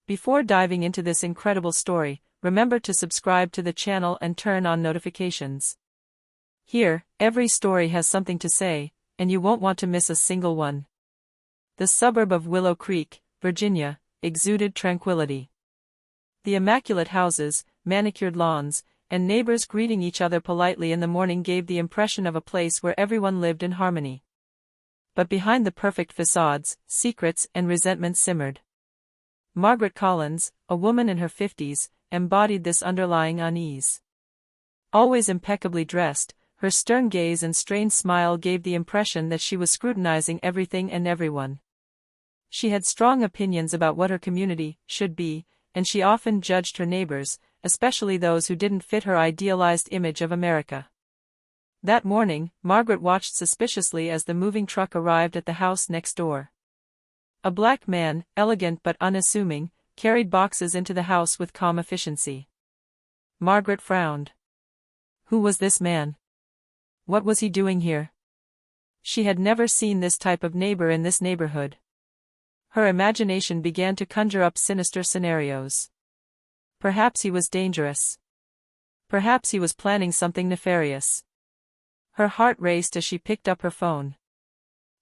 Before diving into this incredible story, remember to subscribe to the channel and turn on notifications. Here, every story has something to say, and you won't want to miss a single one. The suburb of Willow Creek, Virginia, exuded tranquility. The immaculate houses, manicured lawns, and neighbors greeting each other politely in the morning gave the impression of a place where everyone lived in harmony. But behind the perfect facades, secrets and resentment simmered. Margaret Collins, a woman in her 50s, embodied this underlying unease. Always impeccably dressed, her stern gaze and strained smile gave the impression that she was scrutinizing everything and everyone. She had strong opinions about what her community should be, and she often judged her neighbors, especially those who didn't fit her idealized image of America. That morning, Margaret watched suspiciously as the moving truck arrived at the house next door. A black man, elegant but unassuming, carried boxes into the house with calm efficiency. Margaret frowned. Who was this man? What was he doing here? She had never seen this type of neighbor in this neighborhood. Her imagination began to conjure up sinister scenarios. Perhaps he was dangerous. Perhaps he was planning something nefarious. Her heart raced as she picked up her phone.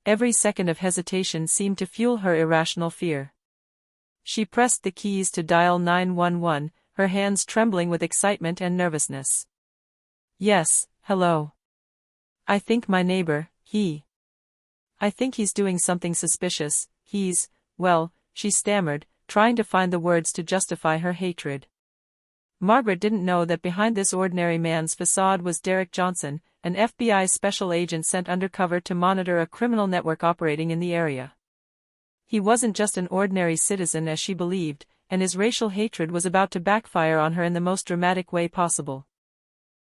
Every second of hesitation seemed to fuel her irrational fear. She pressed the keys to dial 911, her hands trembling with excitement and nervousness. Yes, hello. I think my neighbor, I think he's doing something suspicious, well, she stammered, trying to find the words to justify her hatred. Margaret didn't know that behind this ordinary man's facade was Derek Johnson, an FBI special agent sent undercover to monitor a criminal network operating in the area. He wasn't just an ordinary citizen as she believed, and his racial hatred was about to backfire on her in the most dramatic way possible.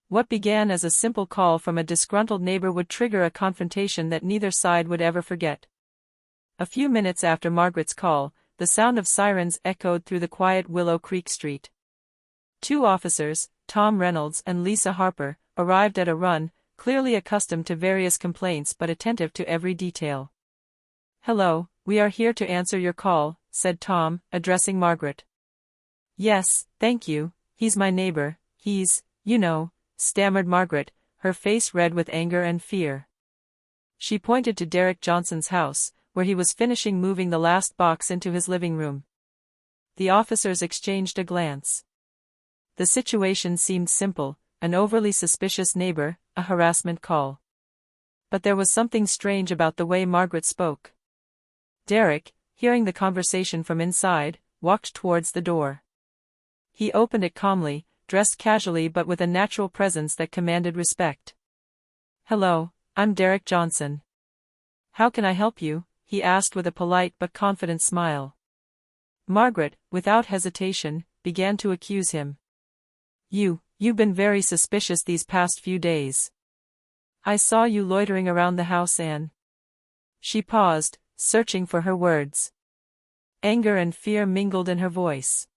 What began as a simple call from a disgruntled neighbor would trigger a confrontation that neither side would ever forget. A few minutes after Margaret's call, the sound of sirens echoed through the quiet Willow Creek street. Two officers, Tom Reynolds and Lisa Harper, arrived at a run, clearly accustomed to various complaints but attentive to every detail. Hello, we are here to answer your call, said Tom, addressing Margaret. Yes, thank you, he's my neighbor, stammered Margaret, her face red with anger and fear. She pointed to Derek Johnson's house, where he was finishing moving the last box into his living room. The officers exchanged a glance. The situation seemed simple, an overly suspicious neighbor, a harassment call. But there was something strange about the way Margaret spoke. Derek, hearing the conversation from inside, walked towards the door. He opened it calmly, dressed casually but with a natural presence that commanded respect. Hello, I'm Derek Johnson. How can I help you? He asked with a polite but confident smile. Margaret, without hesitation, began to accuse him. You've been very suspicious these past few days. I saw you loitering around the house and... She paused, searching for her words. Anger and fear mingled in her voice.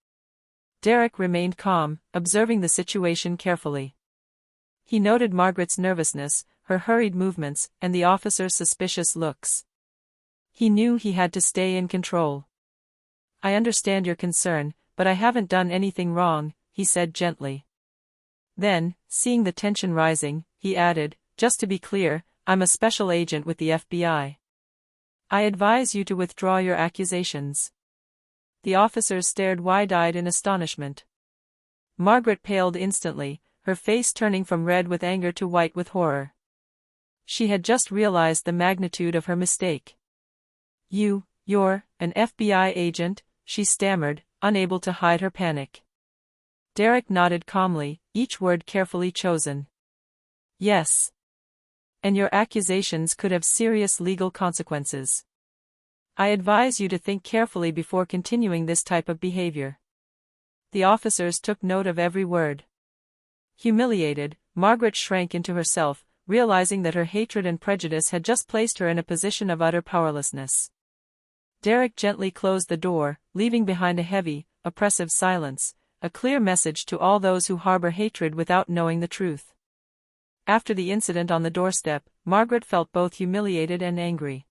Derek remained calm, observing the situation carefully. He noted Margaret's nervousness, her hurried movements, and the officer's suspicious looks. He knew he had to stay in control. I understand your concern, but I haven't done anything wrong, he said gently. Then, seeing the tension rising, he added, just to be clear, I'm a special agent with the FBI. I advise you to withdraw your accusations. The officers stared wide-eyed in astonishment. Margaret paled instantly, her face turning from red with anger to white with horror. She had just realized the magnitude of her mistake. You're an FBI agent, she stammered, unable to hide her panic. Derek nodded calmly, each word carefully chosen. Yes. And your accusations could have serious legal consequences. I advise you to think carefully before continuing this type of behavior. The officers took note of every word. Humiliated, Margaret shrank into herself, realizing that her hatred and prejudice had just placed her in a position of utter powerlessness. Derek gently closed the door, leaving behind a heavy, oppressive silence, a clear message to all those who harbor hatred without knowing the truth. After the incident on the doorstep, Margaret felt both humiliated and angry.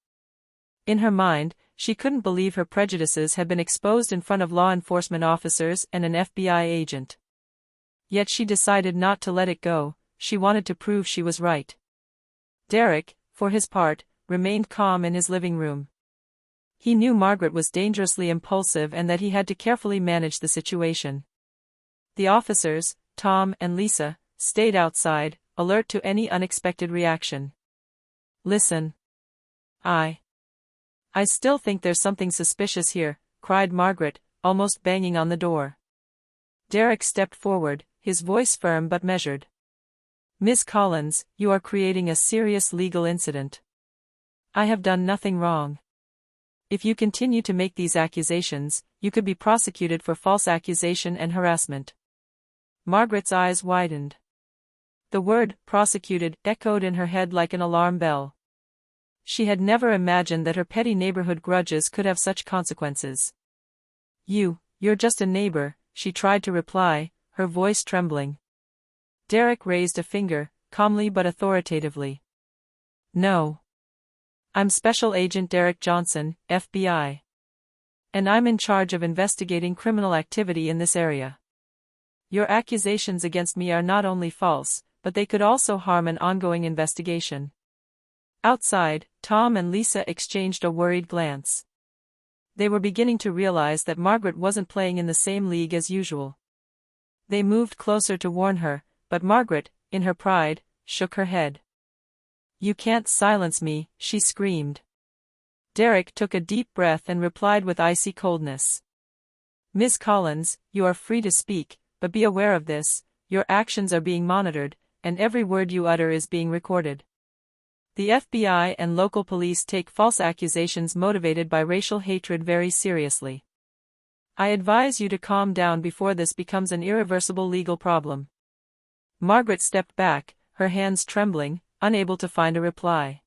In her mind, she couldn't believe her prejudices had been exposed in front of law enforcement officers and an FBI agent. Yet she decided not to let it go. She wanted to prove she was right. Derek, for his part, remained calm in his living room. He knew Margaret was dangerously impulsive and that he had to carefully manage the situation. The officers, Tom and Lisa, stayed outside, alert to any unexpected reaction. "Listen. I still think there's something suspicious here," cried Margaret, almost banging on the door. Derek stepped forward, his voice firm but measured. "Miss Collins, you are creating a serious legal incident. I have done nothing wrong. If you continue to make these accusations, you could be prosecuted for false accusation and harassment." Margaret's eyes widened. The word, prosecuted, echoed in her head like an alarm bell. She had never imagined that her petty neighborhood grudges could have such consequences. You're just a neighbor," she tried to reply, her voice trembling. Derek raised a finger, calmly but authoritatively. "No. I'm Special Agent Derek Johnson, FBI. And I'm in charge of investigating criminal activity in this area. Your accusations against me are not only false, but they could also harm an ongoing investigation." Outside, Tom and Lisa exchanged a worried glance. They were beginning to realize that Margaret wasn't playing in the same league as usual. They moved closer to warn her, but Margaret, in her pride, shook her head. "You can't silence me," she screamed. Derek took a deep breath and replied with icy coldness. "Miss Collins, you are free to speak, but be aware of this: your actions are being monitored, and every word you utter is being recorded. The FBI and local police take false accusations motivated by racial hatred very seriously. I advise you to calm down before this becomes an irreversible legal problem." Margaret stepped back, her hands trembling, unable to find a reply.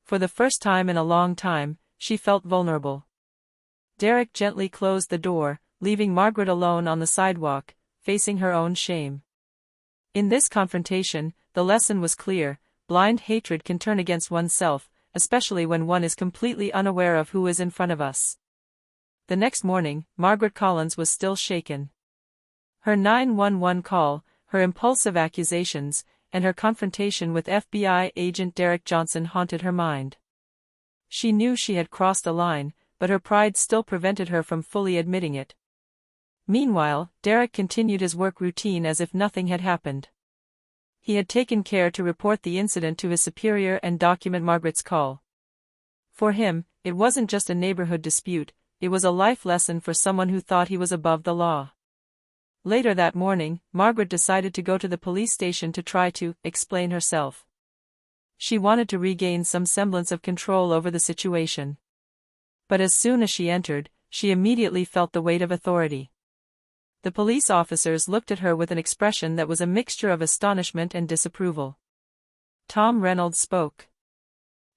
For the first time in a long time, she felt vulnerable. Derek gently closed the door, leaving Margaret alone on the sidewalk, facing her own shame. In this confrontation, the lesson was clear: blind hatred can turn against oneself, especially when one is completely unaware of who is in front of us. The next morning, Margaret Collins was still shaken. Her 911 call, her impulsive accusations, and her confrontation with FBI agent Derek Johnson haunted her mind. She knew she had crossed a line, but her pride still prevented her from fully admitting it. Meanwhile, Derek continued his work routine as if nothing had happened. He had taken care to report the incident to his superior and document Margaret's call. For him, it wasn't just a neighborhood dispute, it was a life lesson for someone who thought he was above the law. Later that morning, Margaret decided to go to the police station to try to explain herself. She wanted to regain some semblance of control over the situation. But as soon as she entered, she immediately felt the weight of authority. The police officers looked at her with an expression that was a mixture of astonishment and disapproval. Tom Reynolds spoke.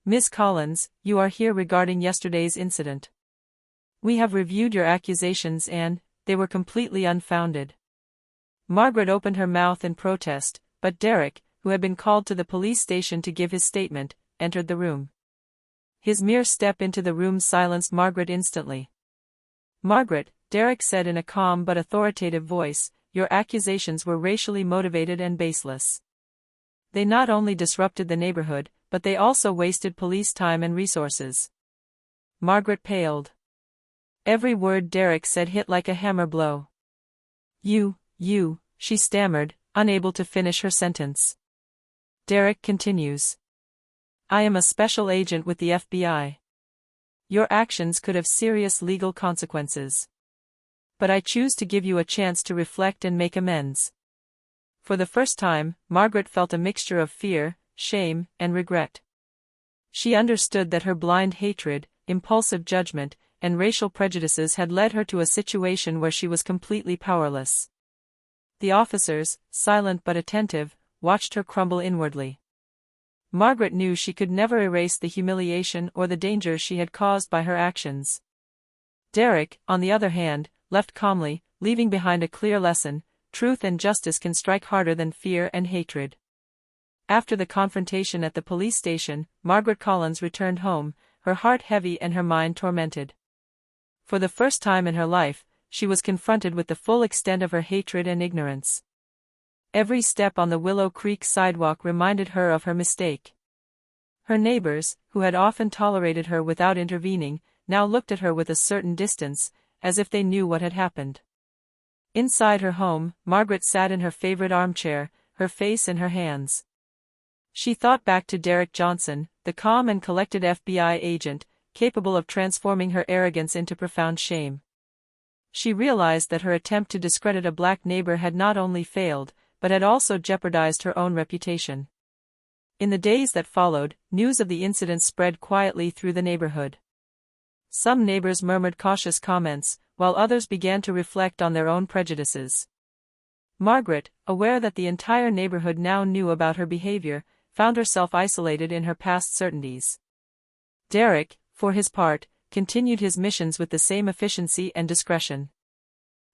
"Miss Collins, you are here regarding yesterday's incident. We have reviewed your accusations and they were completely unfounded." Margaret opened her mouth in protest, but Derek, who had been called to the police station to give his statement, entered the room. His mere step into the room silenced Margaret instantly. "Margaret," Derek said in a calm but authoritative voice, "your accusations were racially motivated and baseless. They not only disrupted the neighborhood, but they also wasted police time and resources." Margaret paled. Every word Derek said hit like a hammer blow. You, she stammered, unable to finish her sentence. Derek continues. "I am a special agent with the FBI. Your actions could have serious legal consequences. But I choose to give you a chance to reflect and make amends." For the first time, Margaret felt a mixture of fear, shame, and regret. She understood that her blind hatred, impulsive judgment, and racial prejudices had led her to a situation where she was completely powerless. The officers, silent but attentive, watched her crumble inwardly. Margaret knew she could never erase the humiliation or the danger she had caused by her actions. Derek, on the other hand, left calmly, leaving behind a clear lesson: truth and justice can strike harder than fear and hatred. After the confrontation at the police station, Margaret Collins returned home, her heart heavy and her mind tormented. For the first time in her life, she was confronted with the full extent of her hatred and ignorance. Every step on the Willow Creek sidewalk reminded her of her mistake. Her neighbors, who had often tolerated her without intervening, now looked at her with a certain distance, as if they knew what had happened. Inside her home, Margaret sat in her favorite armchair, her face in her hands. She thought back to Derek Johnson, the calm and collected FBI agent, capable of transforming her arrogance into profound shame. She realized that her attempt to discredit a black neighbor had not only failed, but had also jeopardized her own reputation. In the days that followed, news of the incident spread quietly through the neighborhood. Some neighbors murmured cautious comments, while others began to reflect on their own prejudices. Margaret, aware that the entire neighborhood now knew about her behavior, found herself isolated in her past certainties. Derek, for his part, continued his missions with the same efficiency and discretion.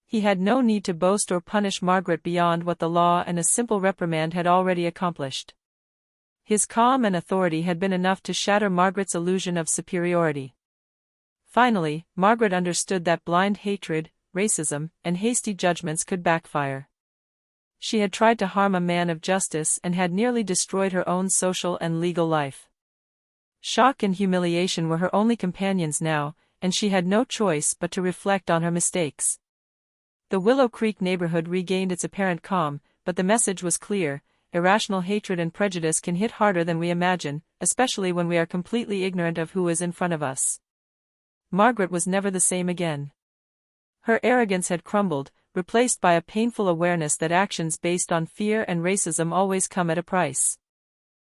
He had no need to boast or punish Margaret beyond what the law and a simple reprimand had already accomplished. His calm and authority had been enough to shatter Margaret's illusion of superiority. Finally, Margaret understood that blind hatred, racism, and hasty judgments could backfire. She had tried to harm a man of justice and had nearly destroyed her own social and legal life. Shock and humiliation were her only companions now, and she had no choice but to reflect on her mistakes. The Willow Creek neighborhood regained its apparent calm, but the message was clear: irrational hatred and prejudice can hit harder than we imagine, especially when we are completely ignorant of who is in front of us. Margaret was never the same again. Her arrogance had crumbled, replaced by a painful awareness that actions based on fear and racism always come at a price.